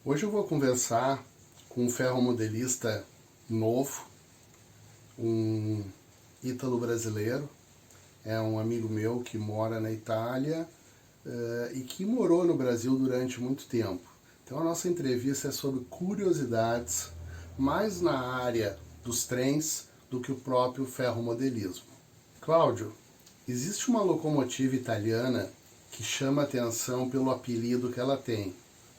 Hoje eu vou conversar com um ferromodelista novo, um ítalo-brasileiro. É um amigo meu que mora na Itália e que morou no Brasil durante muito tempo. Então a nossa entrevista é sobre curiosidades, mais na área dos trens do que o próprio ferromodelismo. Cláudio, existe uma locomotiva italiana que chama atenção pelo apelido que ela tem.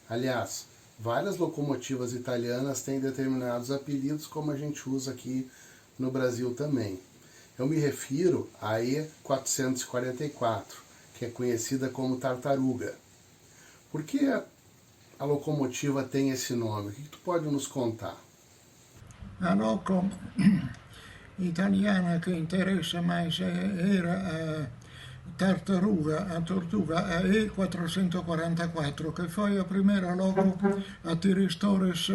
Aliás, várias locomotivas italianas têm determinados apelidos, como a gente usa aqui no Brasil também. Eu me refiro à E444, que é conhecida como Tartaruga. Por que a locomotiva tem esse nome? O que tu pode nos contar? A loco italiana che interessa mais era a Tortuga, a E444, che foi a primeira loco a ter stores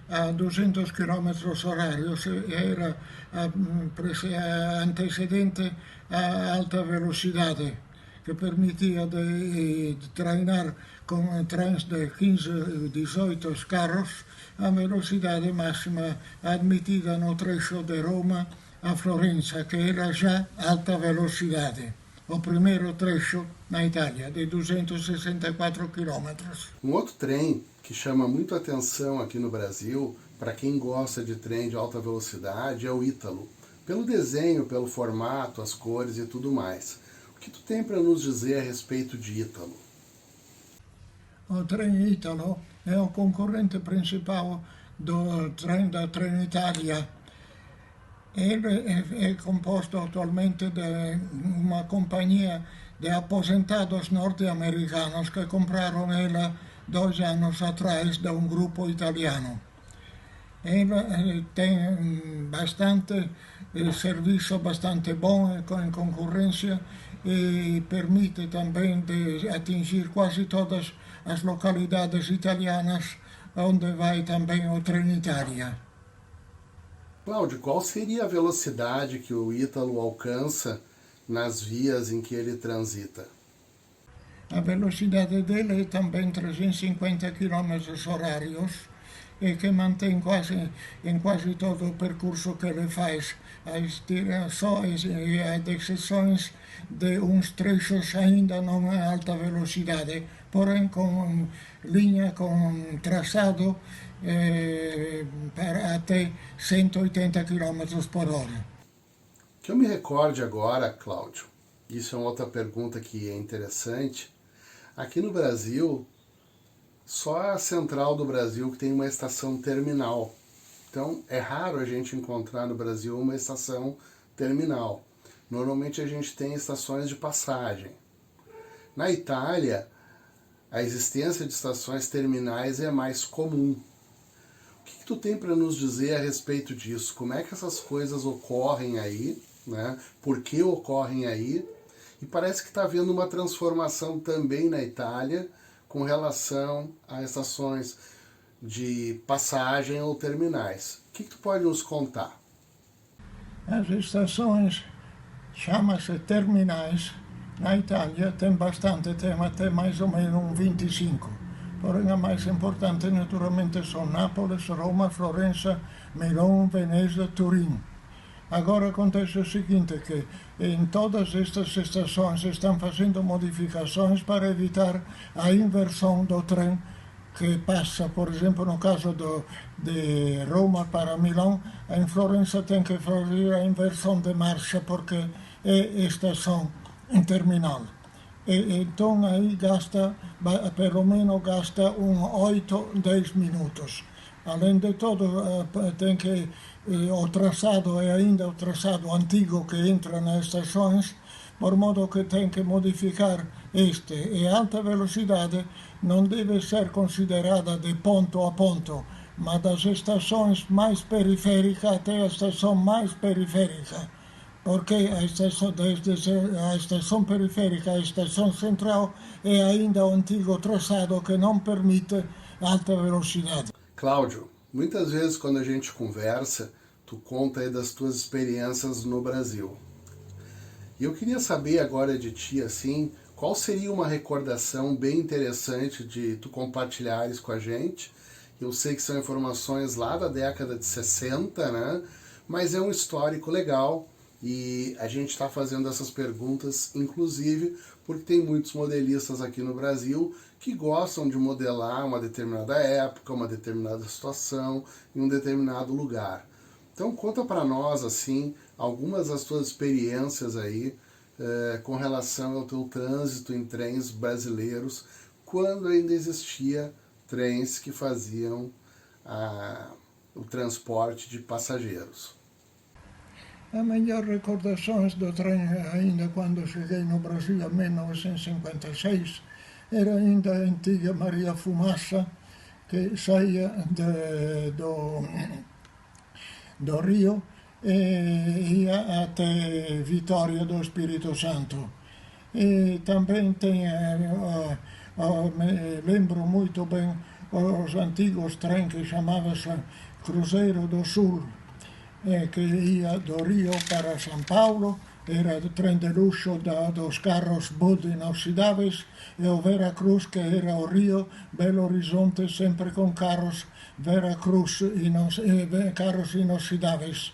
a 200 km horários, era a antecedente a alta velocidade, que permitia de treinar com trens de 15, 18 carros a velocidade máxima admitida no trecho de Roma a Florença, que era já alta velocidade. O primeiro trecho na Itália, de 264 km. Um outro trem que chama muito atenção aqui no Brasil, para quem gosta de trem de alta velocidade, é o Ítalo. Pelo desenho, pelo formato, as cores e tudo mais. O que tu tem para nos dizer a respeito de Ítalo? O trem Ítalo é o concorrente principal do trem da Trenitalia. Ele é composto atualmente de uma companhia de aposentados norte-americanos que compraram ela 2 anos atrás de um grupo italiano. Ele tem bastante serviço bastante bom em concorrência e permite também de atingir quase todas as localidades italianas onde vai também o Trenitalia. Cláudio, qual seria a velocidade que o Ítalo alcança nas vias em que ele transita? A velocidade dele é também 350 km horários e que mantém em quase todo o percurso que ele faz. Só as exceções de uns trechos ainda não a alta velocidade, porém com linha, com traçado para até 180 km por hora. Que eu me recorde agora, Cláudio, isso é uma outra pergunta que é interessante. Aqui no Brasil, só a central do Brasil que tem uma estação terminal. Então, é raro a gente encontrar no Brasil uma estação terminal. Normalmente a gente tem estações de passagem. Na Itália, a existência de estações terminais é mais comum. O que tu tem para nos dizer a respeito disso? Como é que essas coisas ocorrem aí? Né? Por que ocorrem aí? E parece que está havendo uma transformação também na Itália com relação a estações de passagem ou terminais. O que tu pode nos contar? As estações chamam-se terminais. Na Itália tem bastante, tem até mais ou menos 25. Porém, a mais importante naturalmente são Nápoles, Roma, Florença, Milão, Veneza, Turim. Agora acontece o seguinte, que em todas estas estações estão fazendo modificações para evitar a inversão do trem que passa, por exemplo, no caso de Roma para Milão, em Florença tem que fazer a inversão de marcha porque é estação terminal. Então aí gasta, pelo menos gasta 8, 10 minutos. Além de tudo, tem que o traçado é ainda o traçado antigo que entra nas estações, por modo que tem que modificar este. E alta velocidade não deve ser considerada de ponto a ponto, mas das estações mais periféricas até a estação mais periférica. Porque desde a estação periférica à estação central é ainda o antigo traçado que não permite alta velocidade. Cláudio, muitas vezes quando a gente conversa, tu conta aí das tuas experiências no Brasil. E eu queria saber agora de ti, assim, qual seria uma recordação bem interessante de tu compartilhares com a gente Eu sei que são informações lá da década de 60, né? Mas é um histórico legal e a gente está fazendo essas perguntas, inclusive, porque tem muitos modelistas aqui no Brasil que gostam de modelar uma determinada época, uma determinada situação, em um determinado lugar. Então conta para nós, assim, algumas das tuas experiências aí com relação ao teu trânsito em trens brasileiros, quando ainda existia trens que faziam o transporte de passageiros. A melhor recordações do trem, ainda quando cheguei no Brasil em 1956, era ainda a antiga Maria Fumaça, que saía do Rio e ia até Vitória do Espírito Santo. E também tem, me lembro muito bem, os antigos trens que chamavam-se Cruzeiro do Sul, que ia do Rio para São Paulo, era o trem de luxo dos carros Bud inoxidáveis, e o Veracruz, que era o Rio, Belo Horizonte, sempre com carros Veracruz, carros inoxidáveis.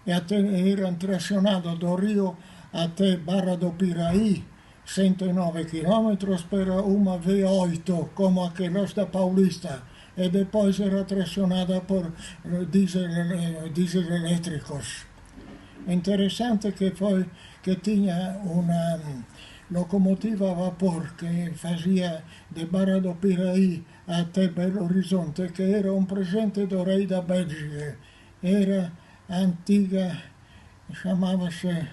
E até eram tracionados do Rio até Barra do Piraí, 109 km para uma V8, como aquelas da Paulista. E depois era tracionada por diesel elétricos. Interessante que foi que tinha uma locomotiva a vapor que fazia de Barra do Piraí até Belo Horizonte, que era um presente do rei da Bélgica. Era antiga, chamava-se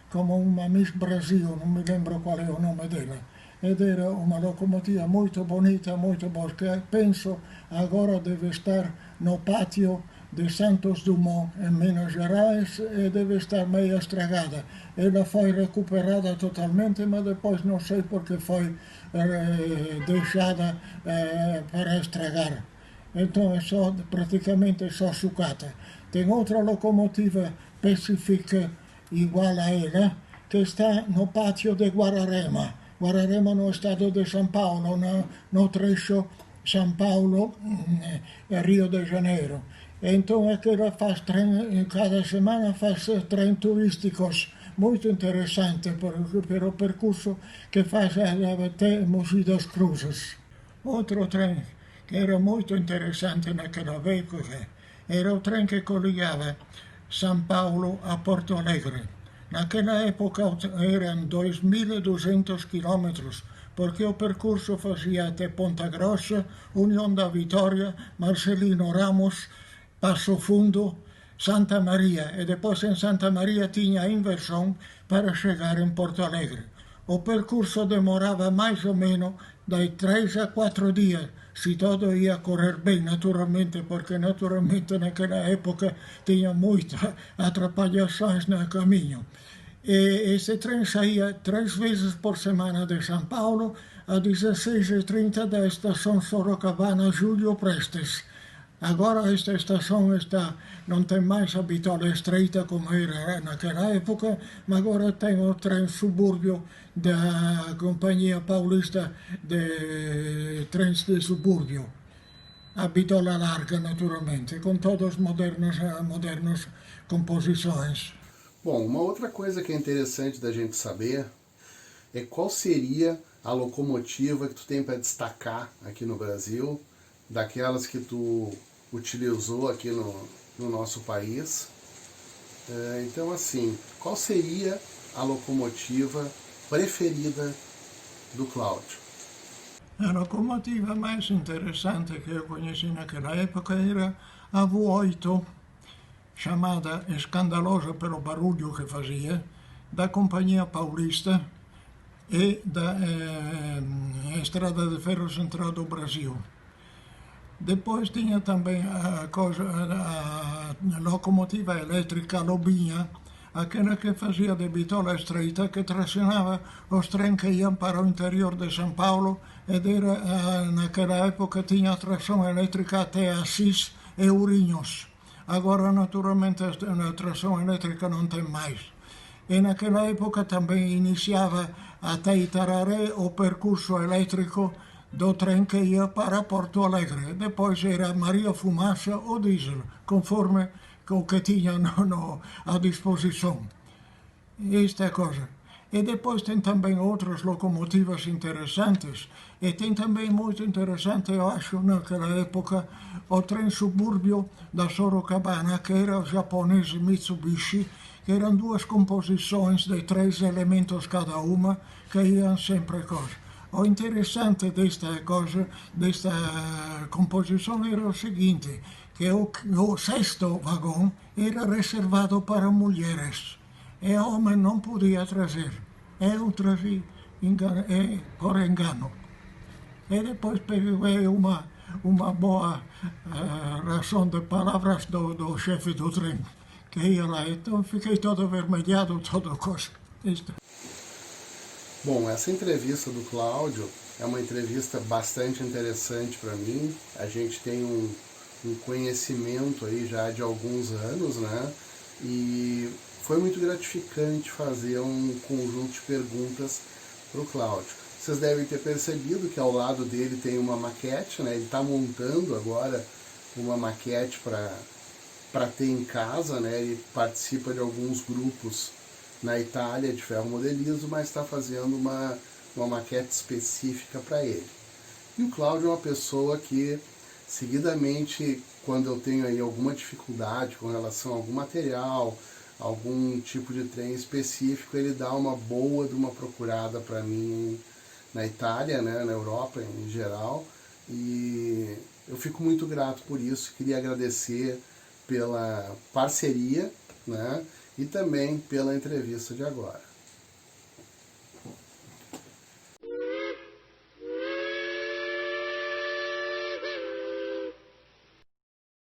como uma Miss Brasil, não me lembro qual é o nome dela. Ed era uma locomotiva muito bonita, muito boa, que penso agora deve estar no pátio de Santos Dumont, em Minas Gerais, e deve estar meio estragada. Ela foi recuperada totalmente, mas depois não sei porque foi deixada para estragar. Então é só, praticamente só sucata. Tem outra locomotiva Pacific igual a ela, que está no pátio de Guararema. Guararema no estado de São Paulo, no trecho São Paulo, Rio de Janeiro. Então é que ela faz trem, cada semana faz trem turísticos, muito interessante pelo percurso que faz até Mogi das Cruzes. Outro trem que era muito interessante naquela época era o trem que coligava São Paulo a Porto Alegre. Naquela época eram 2.200 quilômetros, porque o percurso fazia até Ponta Grossa, União da Vitória, Marcelino Ramos, Passo Fundo, Santa Maria, e depois em Santa Maria tinha a inversão para chegar em Porto Alegre. O percurso demorava mais ou menos de 3 a 4 dias, se todo ia correr bem, naturalmente, porque naturalmente naquela época tinha muitas atrapalhações no caminho. E esse trem saía 3 vezes por semana de São Paulo, a 16h30 da estação Sorocabana Júlio Prestes. Agora esta estação não tem mais a bitola estreita como era naquela época, mas agora tem o trem subúrbio da Companhia Paulista de Trens de Subúrbio. A bitola larga, naturalmente, com todas modernas composições. Bom, uma outra coisa que é interessante da gente saber é qual seria a locomotiva que tu tem para destacar aqui no Brasil, daquelas que tu utilizou aqui no nosso país. Então, assim, qual seria a locomotiva preferida do Cláudio? A locomotiva mais interessante que eu conheci naquela época era a V8, chamada, escandalosa pelo barulho que fazia, da Companhia Paulista e da Estrada de Ferro Central do Brasil. Depois tinha também a locomotiva elétrica Lobinha, aquela que fazia de bitola estreita, que tracionava os trens que iam para o interior de São Paulo, e naquela época tinha tração elétrica até Assis e Ourinhos. Agora, naturalmente, a tração elétrica não tem mais. E naquela época também iniciava até Itararé o percurso elétrico do trem que ia para Porto Alegre. Depois era Maria Fumaça ou diesel, conforme o que tinha à disposição. Esta é a coisa. E depois tem também outras locomotivas interessantes. E tem também muito interessante, eu acho, naquela época, o trem subúrbio da Sorocabana, que era o japonês Mitsubishi, que eram duas composições de 3 elementos cada uma, que iam sempre coisa. O interessante desta composição era o seguinte, que o sexto vagão era reservado para mulheres. E o homem não podia trazer. Eu trazi por engano. E depois peguei uma boa ração de palavras do chefe do trem, que ia lá. Então fiquei todo avermelhado, toda coisa. Isto. Bom, essa entrevista do Cláudio é uma entrevista bastante interessante para mim. A gente tem um conhecimento aí já de alguns anos, né? E foi muito gratificante fazer um conjunto de perguntas para o Cláudio. Vocês devem ter percebido que ao lado dele tem uma maquete, né? Ele está montando agora uma maquete para ter em casa, né? Ele participa de alguns grupos na Itália de ferromodelismo, mas está fazendo uma maquete específica para ele. E o Cláudio é uma pessoa que, seguidamente, quando eu tenho aí alguma dificuldade com relação a algum material, algum tipo de trem específico, ele dá uma boa de uma procurada para mim na Itália, né, na Europa em geral, e eu fico muito grato por isso. Queria agradecer pela parceria, né, e também pela entrevista de agora.